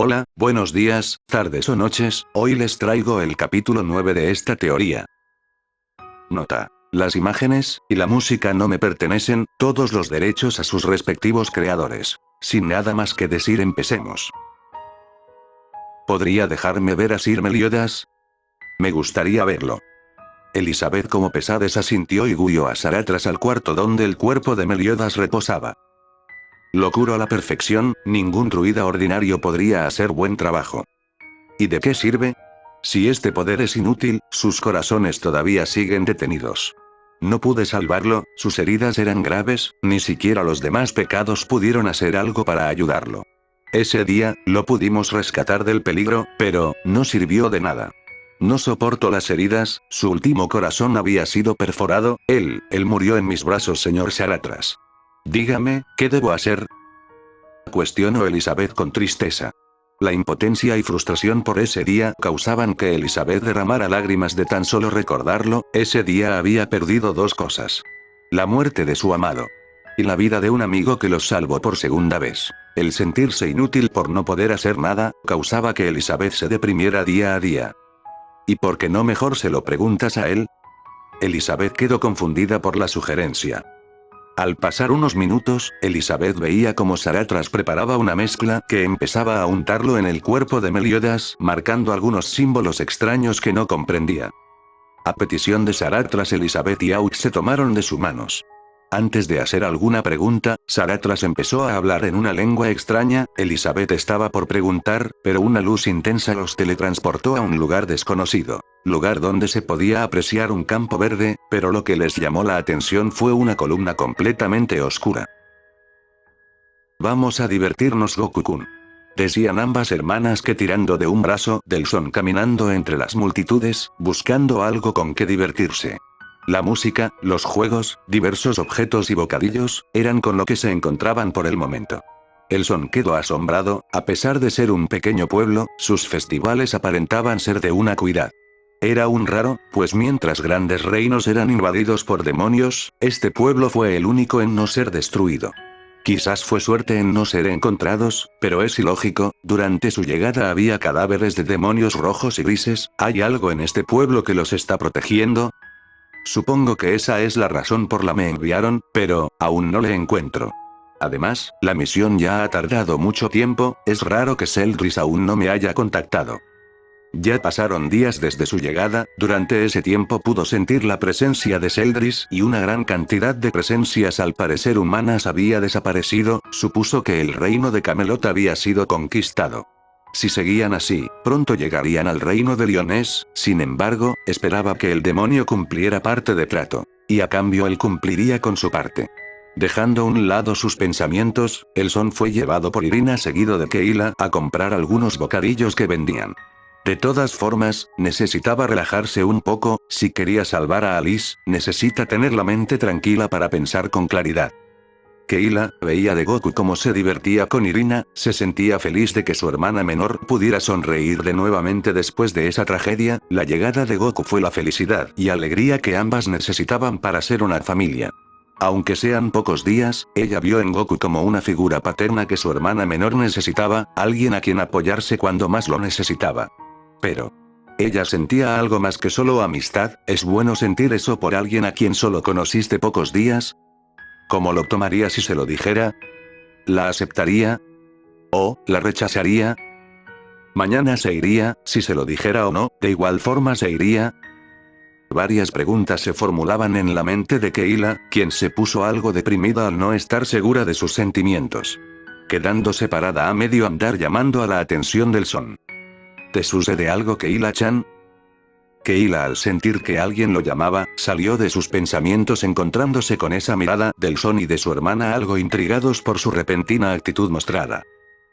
Hola, buenos días, tardes o noches, hoy les traigo el capítulo 9 de esta teoría. Nota. Las imágenes y la música no me pertenecen, todos los derechos a sus respectivos creadores. Sin nada más que decir, empecemos. ¿Podría dejarme ver a Sir Meliodas? Me gustaría verlo. Elizabeth como Pesades asintió y guió a Saratras al cuarto donde el cuerpo de Meliodas reposaba. Lo curo a la perfección, ningún druida ordinario podría hacer buen trabajo. ¿Y de qué sirve? Si este poder es inútil, sus corazones todavía siguen detenidos. No pude salvarlo, sus heridas eran graves, ni siquiera los demás pecados pudieron hacer algo para ayudarlo. Ese día, lo pudimos rescatar del peligro, pero, no sirvió de nada. No soporto las heridas, su último corazón había sido perforado, él murió en mis brazos, señor Saratras. Dígame, ¿qué debo hacer? Cuestionó Elizabeth con tristeza. La impotencia y frustración por ese día causaban que Elizabeth derramara lágrimas de tan solo recordarlo. Ese día había perdido dos cosas. La muerte de su amado. Y la vida de un amigo que los salvó por segunda vez. El sentirse inútil por no poder hacer nada, causaba que Elizabeth se deprimiera día a día. ¿Y por qué no mejor se lo preguntas a él? Elizabeth quedó confundida por la sugerencia. Al pasar unos minutos, Elizabeth veía cómo Saratras preparaba una mezcla que empezaba a untarlo en el cuerpo de Meliodas, marcando algunos símbolos extraños que no comprendía. A petición de Saratras, Elizabeth y Aux se tomaron de sus manos. Antes de hacer alguna pregunta, Saratras empezó a hablar en una lengua extraña. Elizabeth estaba por preguntar, pero una luz intensa los teletransportó a un lugar desconocido. Lugar donde se podía apreciar un campo verde, pero lo que les llamó la atención fue una columna completamente oscura. Vamos a divertirnos, Goku-kun. Decían ambas hermanas que tirando de un brazo del son caminando entre las multitudes, buscando algo con que divertirse. La música, los juegos, diversos objetos y bocadillos, eran con lo que se encontraban por el momento. El son quedó asombrado, a pesar de ser un pequeño pueblo, sus festivales aparentaban ser de una acuidad. Era un raro, pues mientras grandes reinos eran invadidos por demonios, este pueblo fue el único en no ser destruido. Quizás fue suerte en no ser encontrados, pero es ilógico, durante su llegada había cadáveres de demonios rojos y grises. ¿Hay algo en este pueblo que los está protegiendo? Supongo que esa es la razón por la me enviaron, pero, aún no le encuentro. Además, la misión ya ha tardado mucho tiempo, es raro que Seldris aún no me haya contactado. Ya pasaron días desde su llegada, durante ese tiempo pudo sentir la presencia de Seldris y una gran cantidad de presencias al parecer humanas había desaparecido. Supuso que el reino de Camelot había sido conquistado. Si seguían así, pronto llegarían al reino de Lyonés. Sin embargo, esperaba que el demonio cumpliera parte de trato. Y a cambio él cumpliría con su parte. Dejando a un lado sus pensamientos, el son fue llevado por Irina seguido de Keila a comprar algunos bocadillos que vendían. De todas formas, necesitaba relajarse un poco. Si quería salvar a Alice, necesita tener la mente tranquila para pensar con claridad. Keila veía de Goku cómo se divertía con Irina, se sentía feliz de que su hermana menor pudiera sonreír de nuevamente después de esa tragedia. La llegada de Goku fue la felicidad y alegría que ambas necesitaban para ser una familia. Aunque sean pocos días, ella vio en Goku como una figura paterna que su hermana menor necesitaba, alguien a quien apoyarse cuando más lo necesitaba. Pero ella sentía algo más que solo amistad. ¿Es bueno sentir eso por alguien a quien solo conociste pocos días? ¿Cómo lo tomaría si se lo dijera? ¿La aceptaría? ¿O la rechazaría? ¿Mañana se iría, si se lo dijera o no, de igual forma se iría? Varias preguntas se formulaban en la mente de Keila, quien se puso algo deprimida al no estar segura de sus sentimientos. Quedando separada a medio andar llamando a la atención del son. ¿Te sucede algo, Keila-chan? Keila, al sentir que alguien lo llamaba, salió de sus pensamientos encontrándose con esa mirada del son y de su hermana algo intrigados por su repentina actitud mostrada.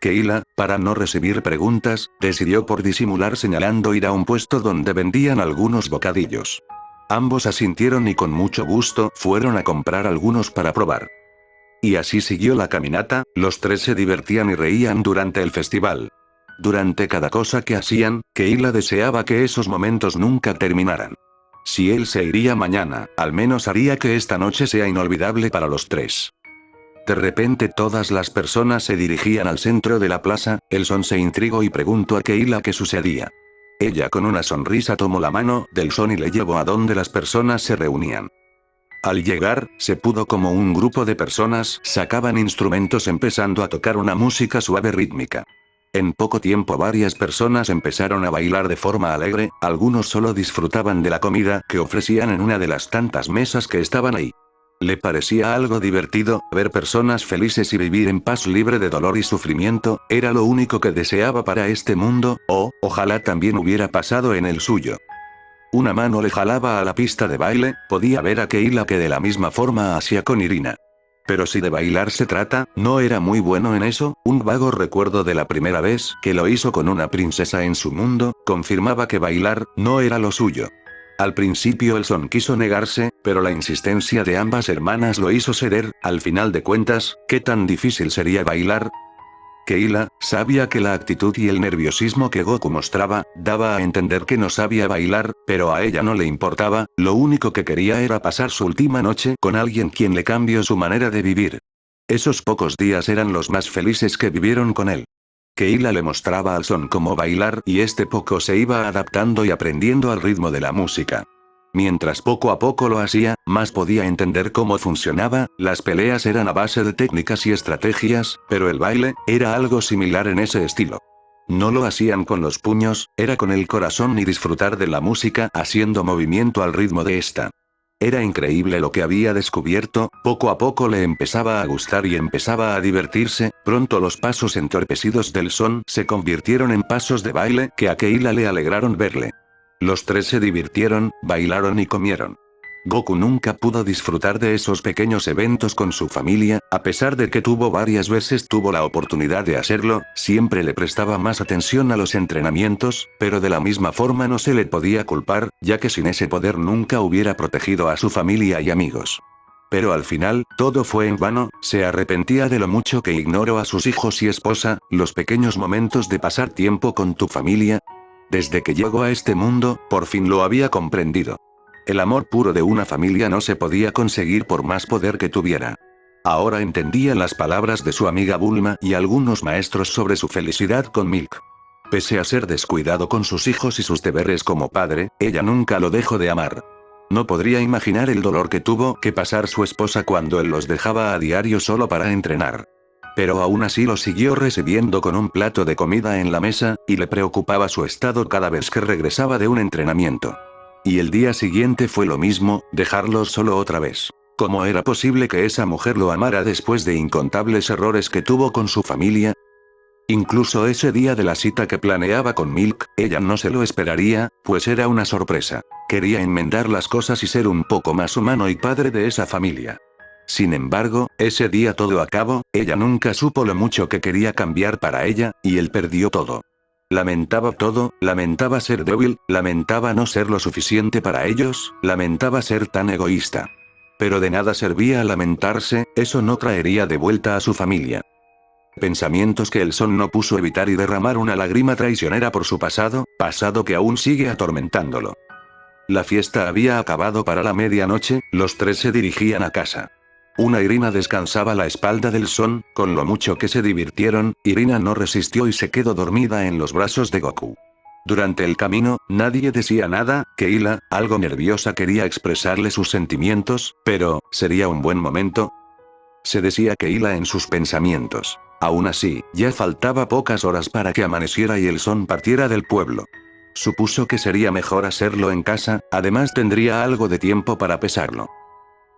Keila, para no recibir preguntas, decidió por disimular señalando ir a un puesto donde vendían algunos bocadillos. Ambos asintieron y con mucho gusto fueron a comprar algunos para probar. Y así siguió la caminata, los tres se divertían y reían durante el festival. Durante cada cosa que hacían, Keila deseaba que esos momentos nunca terminaran. Si él se iría mañana, al menos haría que esta noche sea inolvidable para los tres. De repente todas las personas se dirigían al centro de la plaza, el Son se intrigó y preguntó a Keila qué sucedía. Ella con una sonrisa tomó la mano del Son y le llevó a donde las personas se reunían. Al llegar, se pudo como un grupo de personas sacaban instrumentos empezando a tocar una música suave rítmica. En poco tiempo varias personas empezaron a bailar de forma alegre, algunos solo disfrutaban de la comida que ofrecían en una de las tantas mesas que estaban ahí. Le parecía algo divertido, ver personas felices y vivir en paz libre de dolor y sufrimiento, era lo único que deseaba para este mundo, o, ojalá también hubiera pasado en el suyo. Una mano le jalaba a la pista de baile, podía ver a Keila que de la misma forma hacía con Irina. Pero si de bailar se trata, no era muy bueno en eso, un vago recuerdo de la primera vez que lo hizo con una princesa en su mundo, confirmaba que bailar no era lo suyo. Al principio el Son quiso negarse, pero la insistencia de ambas hermanas lo hizo ceder, al final de cuentas, ¿qué tan difícil sería bailar? Keila, sabía que la actitud y el nerviosismo que Goku mostraba, daba a entender que no sabía bailar, pero a ella no le importaba, lo único que quería era pasar su última noche con alguien quien le cambió su manera de vivir. Esos pocos días eran los más felices que vivieron con él. Keila le mostraba al Son cómo bailar y este poco se iba adaptando y aprendiendo al ritmo de la música. Mientras poco a poco lo hacía, más podía entender cómo funcionaba, las peleas eran a base de técnicas y estrategias, pero el baile, era algo similar en ese estilo. No lo hacían con los puños, era con el corazón y disfrutar de la música haciendo movimiento al ritmo de esta. Era increíble lo que había descubierto, poco a poco le empezaba a gustar y empezaba a divertirse, pronto los pasos entorpecidos del Son se convirtieron en pasos de baile que a Keila le alegraron verle. Los tres se divirtieron, bailaron y comieron. Goku nunca pudo disfrutar de esos pequeños eventos con su familia, a pesar de que varias veces tuvo la oportunidad de hacerlo, siempre le prestaba más atención a los entrenamientos, pero de la misma forma no se le podía culpar, ya que sin ese poder nunca hubiera protegido a su familia y amigos. Pero al final, todo fue en vano, se arrepentía de lo mucho que ignoró a sus hijos y esposa, los pequeños momentos de pasar tiempo con tu familia. Desde que llegó a este mundo, por fin lo había comprendido. El amor puro de una familia no se podía conseguir por más poder que tuviera. Ahora entendía las palabras de su amiga Bulma y algunos maestros sobre su felicidad con Milk. Pese a ser descuidado con sus hijos y sus deberes como padre, ella nunca lo dejó de amar. No podría imaginar el dolor que tuvo que pasar su esposa cuando él los dejaba a diario solo para entrenar. Pero aún así lo siguió recibiendo con un plato de comida en la mesa, y le preocupaba su estado cada vez que regresaba de un entrenamiento. Y el día siguiente fue lo mismo, dejarlos solo otra vez. ¿Cómo era posible que esa mujer lo amara después de incontables errores que tuvo con su familia? Incluso ese día de la cita que planeaba con Milk, ella no se lo esperaría, pues era una sorpresa. Quería enmendar las cosas y ser un poco más humano y padre de esa familia. Sin embargo, ese día todo acabó, ella nunca supo lo mucho que quería cambiar para ella, y él perdió todo. Lamentaba todo, lamentaba ser débil, lamentaba no ser lo suficiente para ellos, lamentaba ser tan egoísta. Pero de nada servía lamentarse, eso no traería de vuelta a su familia. Pensamientos que el Son no pudo evitar y derramar una lágrima traicionera por su pasado, pasado que aún sigue atormentándolo. La fiesta había acabado para la medianoche, los tres se dirigían a casa. Irina descansaba a la espalda del Son, con lo mucho que se divirtieron, Irina no resistió y se quedó dormida en los brazos de Goku. Durante el camino, nadie decía nada, Keila, algo nerviosa quería expresarle sus sentimientos, pero, ¿sería un buen momento? Se decía Keila en sus pensamientos. Aún así, ya faltaba pocas horas para que amaneciera y el Son partiera del pueblo. Supuso que sería mejor hacerlo en casa, además tendría algo de tiempo para pesarlo.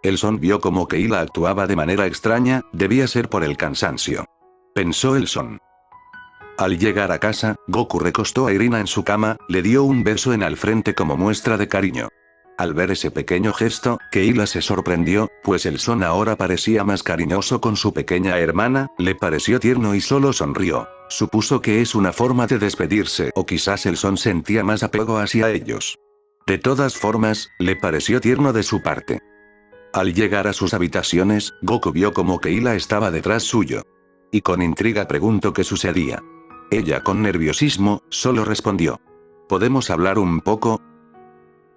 El Son vio cómo Keila actuaba de manera extraña, debía ser por el cansancio. Pensó el Son. Al llegar a casa, Goku recostó a Irina en su cama, le dio un beso en la frente como muestra de cariño. Al ver ese pequeño gesto, Keila se sorprendió, pues el Son ahora parecía más cariñoso con su pequeña hermana, le pareció tierno y solo sonrió. Supuso que es una forma de despedirse o quizás el Son sentía más apego hacia ellos. De todas formas, le pareció tierno de su parte. Al llegar a sus habitaciones, Goku vio como Keila estaba detrás suyo. Y con intriga preguntó qué sucedía. Ella con nerviosismo, solo respondió. ¿Podemos hablar un poco?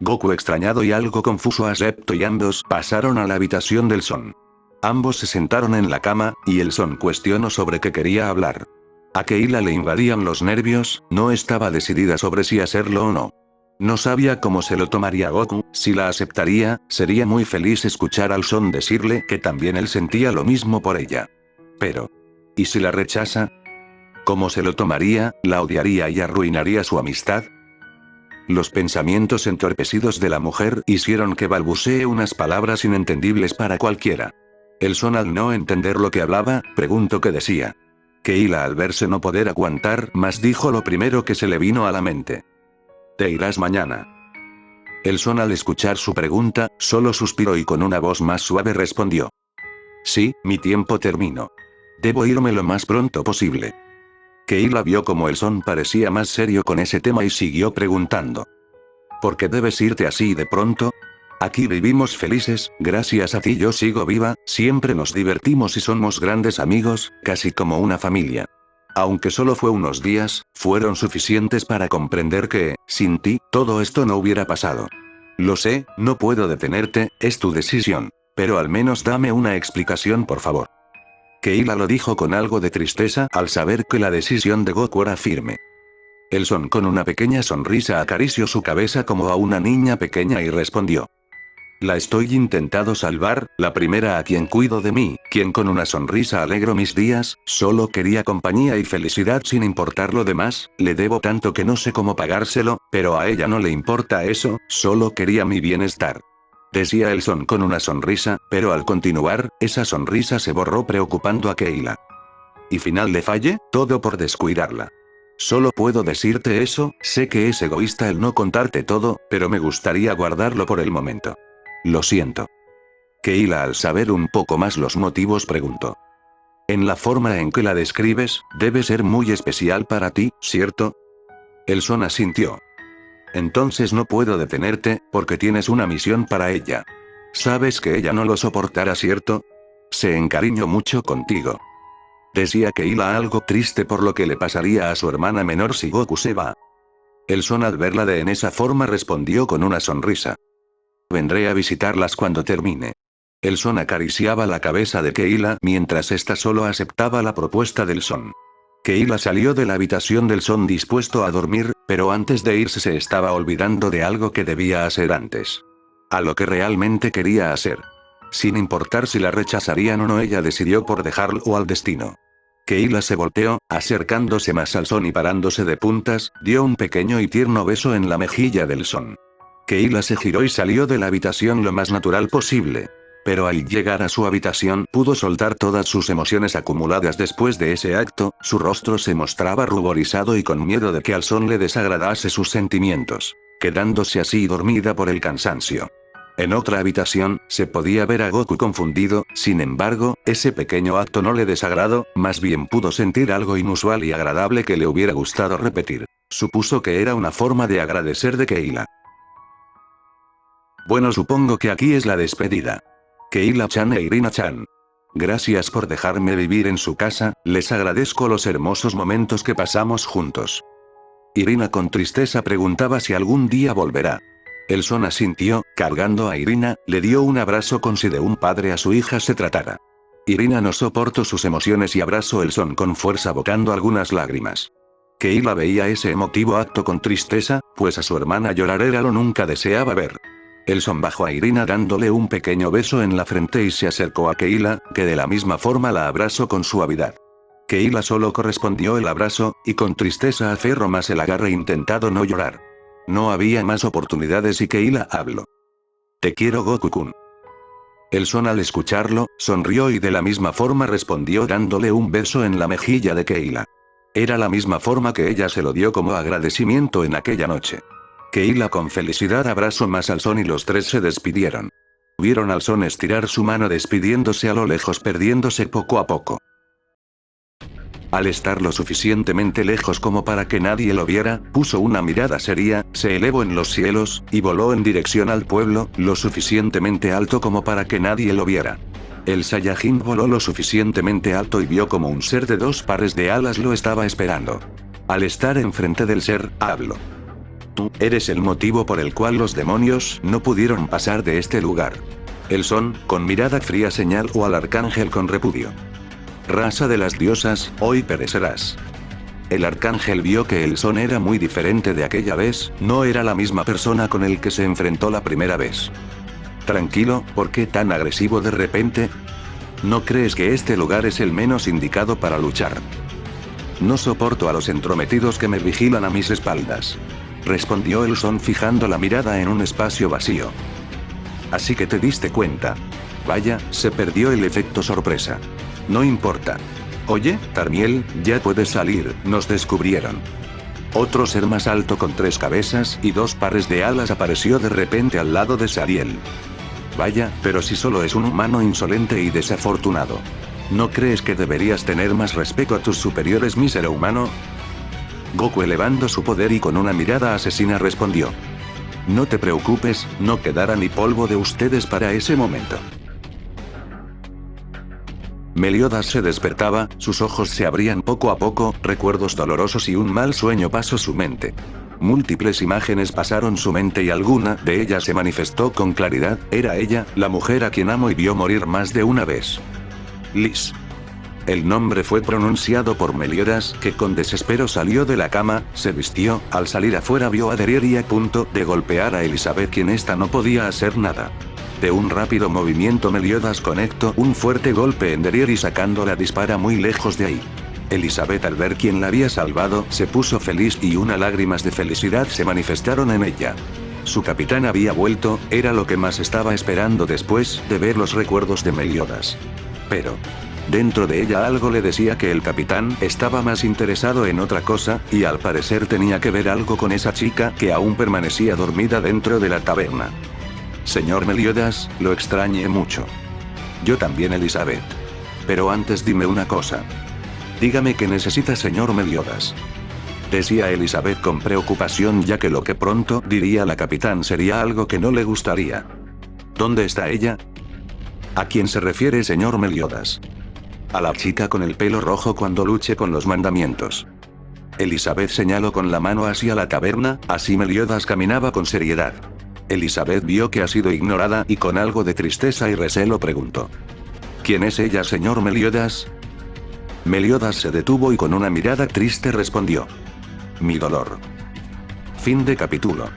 Goku extrañado y algo confuso aceptó y ambos pasaron a la habitación del Son. Ambos se sentaron en la cama, y el Son cuestionó sobre qué quería hablar. A Keila le invadían los nervios, no estaba decidida sobre si hacerlo o no. No sabía cómo se lo tomaría Goku, si la aceptaría, sería muy feliz escuchar al Son decirle que también él sentía lo mismo por ella. Pero, ¿y si la rechaza? ¿Cómo se lo tomaría? ¿La odiaría y arruinaría su amistad? Los pensamientos entorpecidos de la mujer hicieron que balbucee unas palabras inentendibles para cualquiera. El Son, al no entender lo que hablaba, preguntó qué decía. Keila, al verse no poder aguantar más, dijo lo primero que se le vino a la mente. Te irás mañana. El Son, al escuchar su pregunta, solo suspiró y con una voz más suave respondió. Sí, mi tiempo terminó. Debo irme lo más pronto posible. Keila vio como el Son parecía más serio con ese tema y siguió preguntando. ¿Por qué debes irte así de pronto? Aquí vivimos felices, gracias a ti yo sigo viva, siempre nos divertimos y somos grandes amigos, casi como una familia. Aunque solo fue unos días, fueron suficientes para comprender que, sin ti, todo esto no hubiera pasado. Lo sé, no puedo detenerte, es tu decisión. Pero al menos dame una explicación, por favor. Keila lo dijo con algo de tristeza al saber que la decisión de Goku era firme. El Son, con una pequeña sonrisa, acarició su cabeza como a una niña pequeña y respondió. La estoy intentando salvar, la primera a quien cuido de mí, quien con una sonrisa alegro mis días, solo quería compañía y felicidad sin importar lo demás, le debo tanto que no sé cómo pagárselo, pero a ella no le importa eso, solo quería mi bienestar. Decía el Son con una sonrisa, pero al continuar, esa sonrisa se borró preocupando a Keila. ¿Y final le falle? Todo por descuidarla. Solo puedo decirte eso, sé que es egoísta el no contarte todo, pero me gustaría guardarlo por el momento. Lo siento. Keila, al saber un poco más los motivos, preguntó. En la forma en que la describes, debe ser muy especial para ti, ¿cierto? El Son asintió. Entonces no puedo detenerte, porque tienes una misión para ella. Sabes que ella no lo soportará, ¿cierto? Se encariñó mucho contigo. Decía Keila algo triste por lo que le pasaría a su hermana menor si Goku se va. El Son, al verla en esa forma, respondió con una sonrisa. Vendré a visitarlas cuando termine. El Son acariciaba la cabeza de Keila mientras ésta solo aceptaba la propuesta del Son. Keila salió de la habitación del Son dispuesto a dormir, pero antes de irse se estaba olvidando de algo que debía hacer antes. A lo que realmente quería hacer. Sin importar si la rechazarían o no, ella decidió por dejarlo al destino. Keila se volteó, acercándose más al Son y parándose de puntas, dio un pequeño y tierno beso en la mejilla del Son. Keila se giró y salió de la habitación lo más natural posible. Pero al llegar a su habitación pudo soltar todas sus emociones acumuladas después de ese acto, su rostro se mostraba ruborizado y con miedo de que al Son le desagradase sus sentimientos, quedándose así dormida por el cansancio. En otra habitación, se podía ver a Goku confundido, sin embargo, ese pequeño acto no le desagradó, más bien pudo sentir algo inusual y agradable que le hubiera gustado repetir. Supuso que era una forma de agradecer de Keila. Bueno, supongo que aquí es la despedida. Keila-chan e Irina-chan. Gracias por dejarme vivir en su casa, les agradezco los hermosos momentos que pasamos juntos. Irina con tristeza preguntaba si algún día volverá. El Son asintió, cargando a Irina, le dio un abrazo como si de un padre a su hija se tratara. Irina no soportó sus emociones y abrazó el Son con fuerza, botando algunas lágrimas. Keila veía ese emotivo acto con tristeza, pues a su hermana llorar era lo nunca deseaba ver. El Son bajó a Irina dándole un pequeño beso en la frente y se acercó a Keila, que de la misma forma la abrazó con suavidad. Keila solo correspondió el abrazo, y con tristeza aferró más el agarre intentando no llorar. No había más oportunidades y Keila habló. Te quiero, Goku-kun. El Son, al escucharlo, sonrió y de la misma forma respondió dándole un beso en la mejilla de Keila. Era la misma forma que ella se lo dio como agradecimiento en aquella noche. Keila con felicidad abrazó más al Son y los tres se despidieron. Vieron al Son estirar su mano despidiéndose a lo lejos, perdiéndose poco a poco. Al estar lo suficientemente lejos como para que nadie lo viera, puso una mirada seria, se elevó en los cielos, y voló en dirección al pueblo, lo suficientemente alto como para que nadie lo viera. El Saiyajin voló lo suficientemente alto y vio como un ser de 2 pares de alas lo estaba esperando. Al estar enfrente del ser, habló. Tú eres el motivo por el cual los demonios no pudieron pasar de este lugar. El Son, con mirada fría, señaló al arcángel con repudio. Raza de las diosas, hoy perecerás. El arcángel vio que el Son era muy diferente de aquella vez, no era la misma persona con el que se enfrentó la primera vez. Tranquilo, ¿por qué tan agresivo de repente? ¿No crees que este lugar es el menos indicado para luchar? No soporto a los entrometidos que me vigilan a mis espaldas. Respondió el Son fijando la mirada en un espacio vacío. Así que te diste cuenta. Vaya, se perdió el efecto sorpresa. No importa. Oye, Tarmiel, ya puedes salir, nos descubrieron. Otro ser más alto con 3 cabezas y 2 pares de alas apareció de repente al lado de Sariel. Vaya, pero si solo es un humano insolente y desafortunado. ¿No crees que deberías tener más respeto a tus superiores, mísero humano? Goku, elevando su poder y con una mirada asesina, respondió. No te preocupes, no quedará ni polvo de ustedes para ese momento. Meliodas se despertaba, sus ojos se abrían poco a poco, recuerdos dolorosos y un mal sueño pasó su mente. Múltiples imágenes pasaron su mente y alguna de ellas se manifestó con claridad, era ella, la mujer a quien amó y vio morir más de una vez. Liz. El nombre fue pronunciado por Meliodas, que con desespero salió de la cama, se vistió, al salir afuera vio a Derieri a punto de golpear a Elizabeth, quien ésta no podía hacer nada. De un rápido movimiento Meliodas conectó un fuerte golpe en Derieri sacándola dispara muy lejos de ahí. Elizabeth, al ver quién la había salvado, se puso feliz y unas lágrimas de felicidad se manifestaron en ella. Su capitán había vuelto, era lo que más estaba esperando después de ver los recuerdos de Meliodas. Pero dentro de ella algo le decía que el capitán estaba más interesado en otra cosa, y al parecer tenía que ver algo con esa chica que aún permanecía dormida dentro de la taberna. Señor Meliodas, lo extrañé mucho. Yo también, Elizabeth. Pero antes dime una cosa. Dígame qué necesita, señor Meliodas. Decía Elizabeth con preocupación, ya que lo que pronto diría la capitán sería algo que no le gustaría. ¿Dónde está ella? ¿A quién se refiere, señor Meliodas? A la chica con el pelo rojo cuando luche con los mandamientos. Elizabeth señaló con la mano hacia la taberna, así Meliodas caminaba con seriedad. Elizabeth vio que ha sido ignorada y con algo de tristeza y recelo preguntó. ¿Quién es ella, señor Meliodas? Meliodas se detuvo y con una mirada triste respondió. Mi dolor. Fin de capítulo.